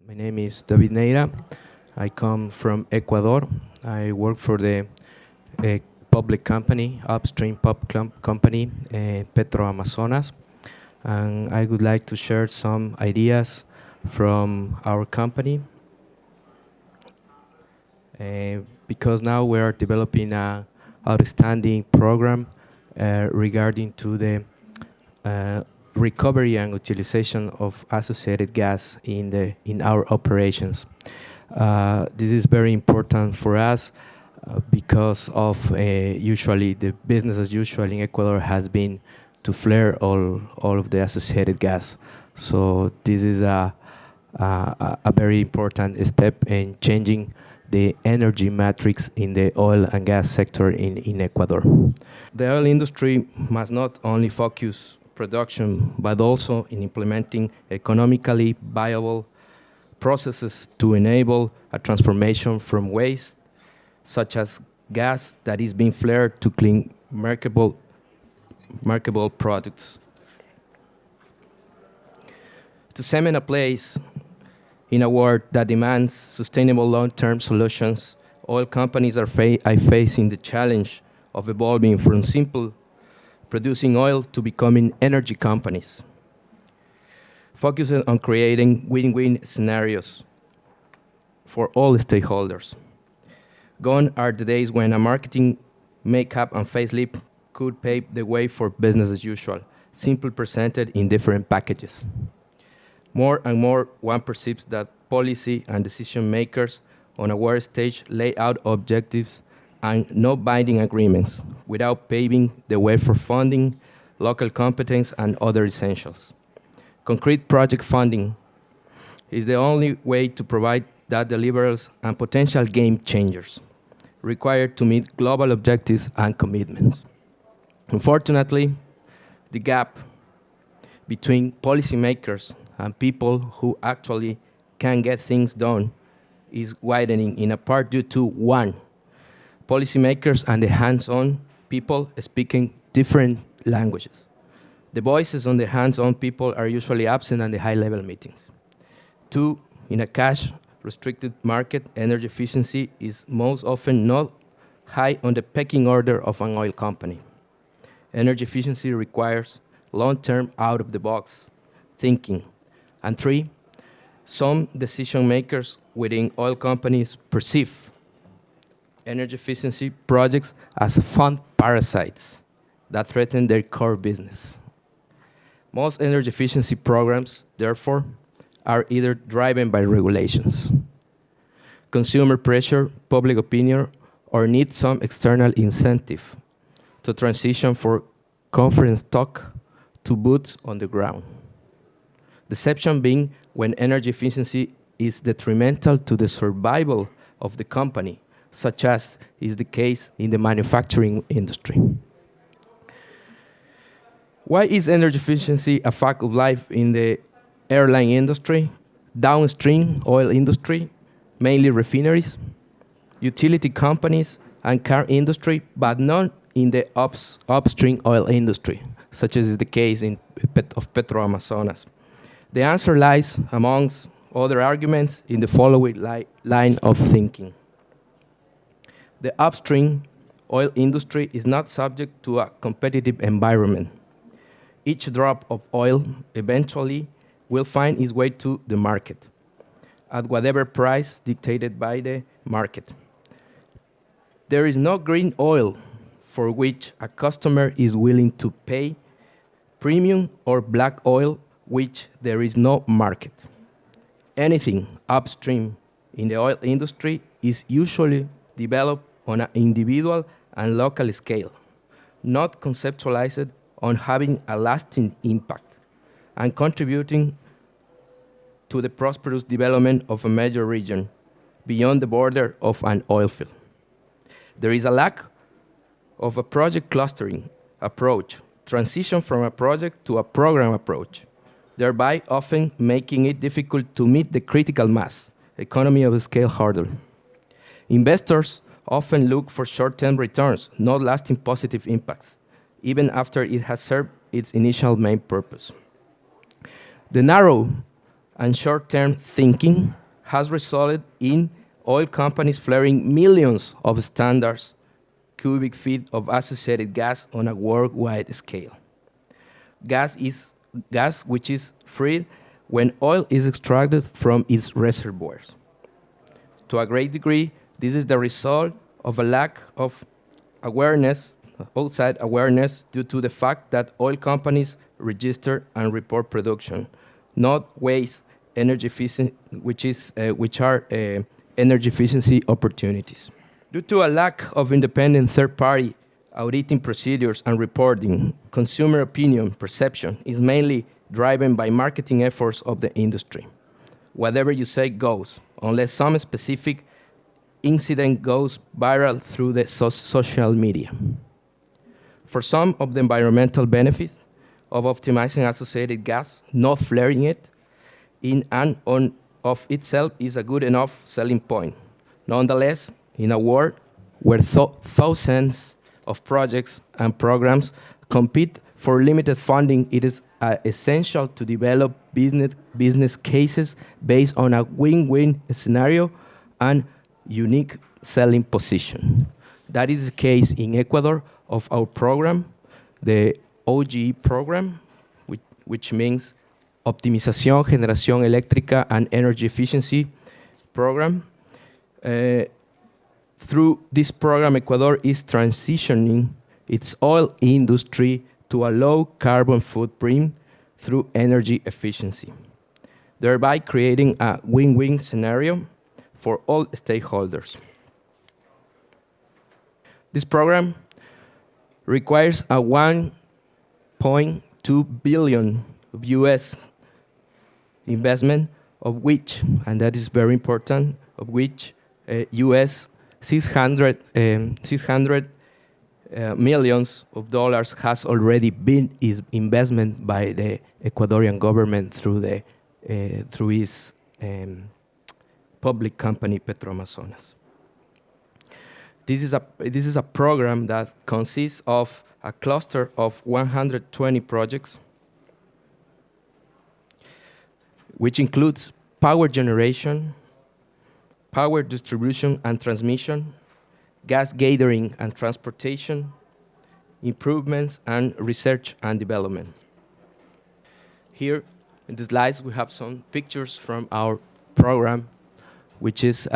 My name is David Neira. I come from Ecuador. I work for the public company, upstream company, Petro Amazonas. And I would like to share some ideas from our company because now we are developing an outstanding program regarding to the recovery and utilization of associated gas in our operations. This is very important for us because of usually the business as usual in Ecuador has been to flare all of the associated gas. So this is a very important step in changing the energy matrix in the oil and gas sector in Ecuador. The oil industry must not only focus production, but also in implementing economically viable processes to enable a transformation from waste, such as gas that is being flared, to clean, marketable products. To cement a place in a world that demands sustainable long-term solutions, oil companies are facing the challenge of evolving from simple producing oil to becoming energy companies, focusing on creating win-win scenarios for all stakeholders. Gone are the days when a marketing makeup and facelift could pave the way for business as usual, simply presented in different packages. More and more, one perceives that policy and decision makers on a world stage lay out objectives and no binding agreements without paving the way for funding, local competence, and other essentials. Concrete project funding is the only way to provide that deliverables and potential game changers required to meet global objectives and commitments. Unfortunately, the gap between policymakers and people who actually can get things done is widening in a part due to, one, policymakers and the hands-on people speaking different languages. The voices on the hands-on people are usually absent at the high-level meetings. Two, in a cash-restricted market, energy efficiency is most often not high on the pecking order of an oil company. Energy efficiency requires long-term, out-of-the-box thinking. And three, some decision makers within oil companies perceive energy efficiency projects as fund parasites that threaten their core business. Most energy efficiency programs, therefore, are either driven by regulations, consumer pressure, public opinion, or need some external incentive to transition from conference talk to boots on the ground. The exception being when energy efficiency is detrimental to the survival of the company, such as is the case in the manufacturing industry. Why is energy efficiency a fact of life in the airline industry, downstream oil industry, mainly refineries, utility companies, and car industry, but not in the upstream oil industry, such as is the case of Petro Amazonas? The answer lies, amongst other arguments, in the following line of thinking. The upstream oil industry is not subject to a competitive environment. Each drop of oil eventually will find its way to the market at whatever price dictated by the market. There is no green oil for which a customer is willing to pay premium or black oil which there is no market. Anything upstream in the oil industry is usually developed on an individual and local scale, not conceptualized on having a lasting impact and contributing to the prosperous development of a major region beyond the border of an oil field. There is a lack of a project clustering approach, transition from a project to a program approach, thereby often making it difficult to meet the critical mass, economy of scale hurdle. Investors often look for short-term returns, not lasting positive impacts, even after it has served its initial main purpose. The narrow and short-term thinking has resulted in oil companies flaring millions of standards cubic feet of associated gas on a worldwide scale. Gas is gas which is freed when oil is extracted from its reservoirs. To a great degree, this is the result of a lack of awareness, outside awareness, due to the fact that oil companies register and report production, not waste energy efficient, which are energy efficiency opportunities. Due to a lack of independent third-party auditing procedures and reporting, consumer opinion perception is mainly driven by marketing efforts of the industry. Whatever you say goes, unless some specific incident goes viral through the social media. For some of the environmental benefits of optimizing associated gas, not flaring it in and on of itself is a good enough selling point. Nonetheless, in a world where thousands of projects and programs compete for limited funding, it is essential to develop business cases based on a win-win scenario and unique selling position. That is the case in Ecuador of our program, the OGE program, which means Optimización, Generación Eléctrica, and Energy Efficiency program. Through this program, Ecuador is transitioning its oil industry to a low carbon footprint through energy efficiency, thereby creating a win-win scenario for all stakeholders. This program requires a 1.2 billion US investment, of which, and that is very important, of which US 600 millions of dollars has already been is investment by the Ecuadorian government through its public company Petroamazonas. This is a program that consists of a cluster of 120 projects, which includes power generation, power distribution and transmission, gas gathering and transportation, improvements, and research and development. Here in the slides, we have some pictures from our program, which is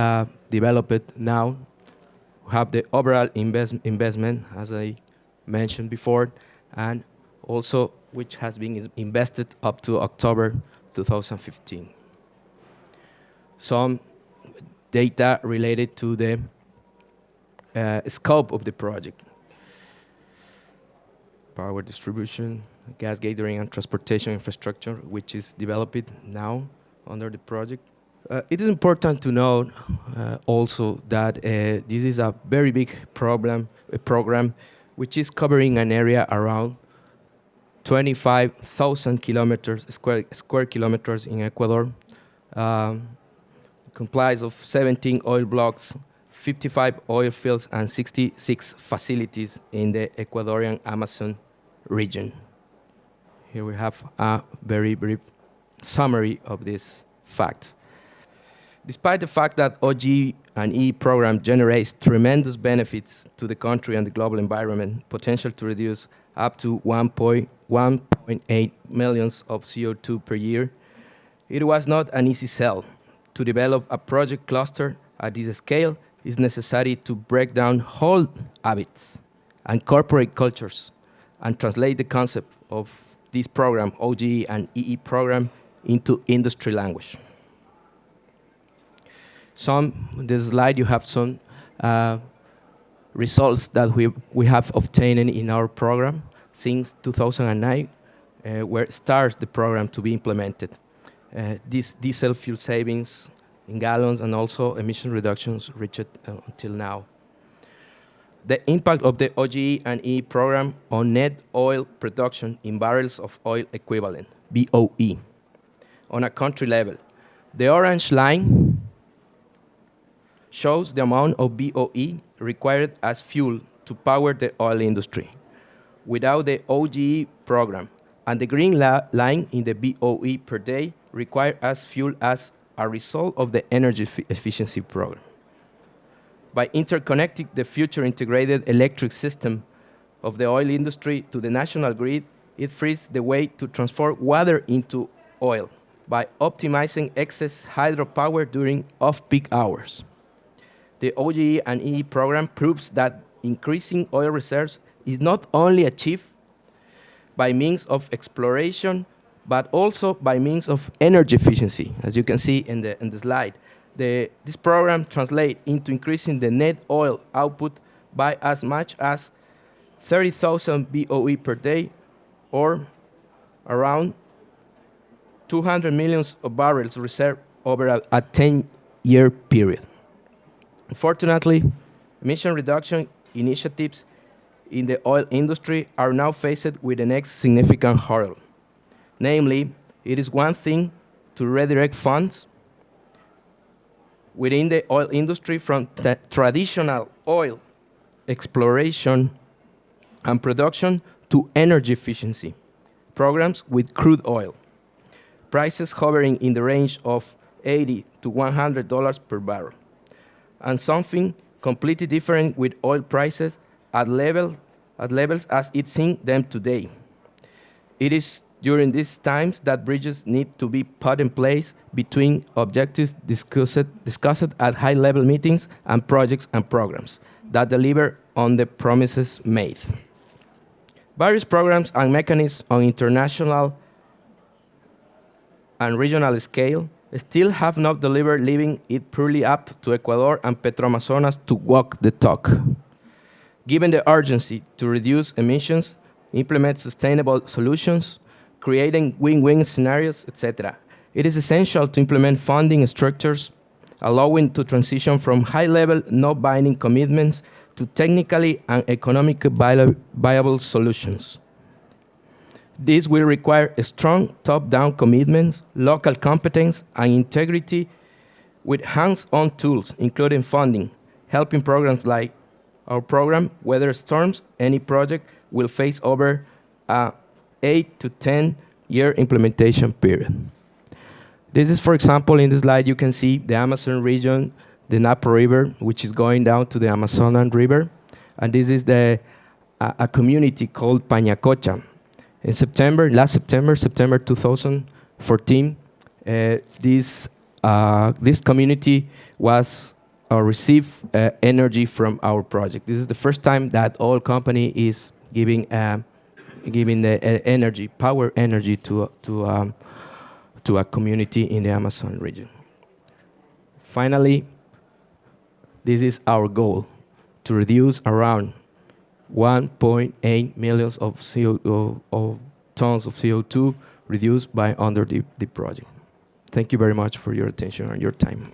developed now. We have the overall investment, as I mentioned before, and also which has been invested up to October 2015. Some data related to the scope of the project. Power distribution, gas gathering and transportation infrastructure, which is developed now under the project. It is important to note also that this is a very big program which is covering an area around 25,000 square kilometers in Ecuador. Complies of 17 oil blocks, 55 oil fields, and 66 facilities in the Ecuadorian Amazon region. Here we have a very brief summary of this fact. Despite the fact that OGE and E program generates tremendous benefits to the country and the global environment, potential to reduce up to 1.8 millions of CO2 per year, it was not an easy sell. To develop a project cluster at this scale is necessary to break down whole habits and corporate cultures and translate the concept of this program, OGE and EE program, into industry language. This slide, you have some results that we have obtained in our program since 2009, where it starts the program to be implemented. This diesel fuel savings in gallons and also emission reductions reached until now. The impact of the OGE and E program on net oil production in barrels of oil equivalent, BOE, on a country level. The orange line shows the amount of BOE required as fuel to power the oil industry without the OGE program, and the green line in the BOE per day required as fuel as a result of the energy efficiency program. By interconnecting the future integrated electric system of the oil industry to the national grid, it frees the way to transform water into oil by optimizing excess hydropower during off-peak hours. The OGE and EE program proves that increasing oil reserves is not only achieved by means of exploration, but also by means of energy efficiency, as you can see in the slide. This program translates into increasing the net oil output by as much as 30,000 BOE per day, or around 200 million of barrels reserved over a 10-year period. Unfortunately, emission reduction initiatives in the oil industry are now faced with the next significant hurdle. Namely, it is one thing to redirect funds within the oil industry from traditional oil exploration and production to energy efficiency programs with crude oil, prices hovering in the range of $80 to $100 per barrel, and something completely different with oil prices at levels as it's seen them today. It is during these times that bridges need to be put in place between objectives discussed at high-level meetings and projects and programs that deliver on the promises made. Various programs and mechanisms on international and regional scale still have not delivered, leaving it purely up to Ecuador and Petroamazonas to walk the talk. Given the urgency to reduce emissions, implement sustainable solutions, creating win-win scenarios, etc., it is essential to implement funding structures allowing to transition from high-level, no-binding commitments to technically and economically viable solutions. This will require strong top-down commitments, local competence, and integrity with hands-on tools, including funding, helping programs like our program weather storms. Any project will face over a 8 to 10 year implementation period. This is, for example, in this slide, you can see the Amazon region, the Napo River, which is going down to the Amazonan River. And this is a community called Pañacocha. In last September 2014, this community was received energy from our project. This is the first time that oil company is giving the energy, power energy to a community in the Amazon region. Finally, this is our goal, to reduce around 1.8 million of tons of CO2 reduced by under the project. Thank you very much for your attention and your time.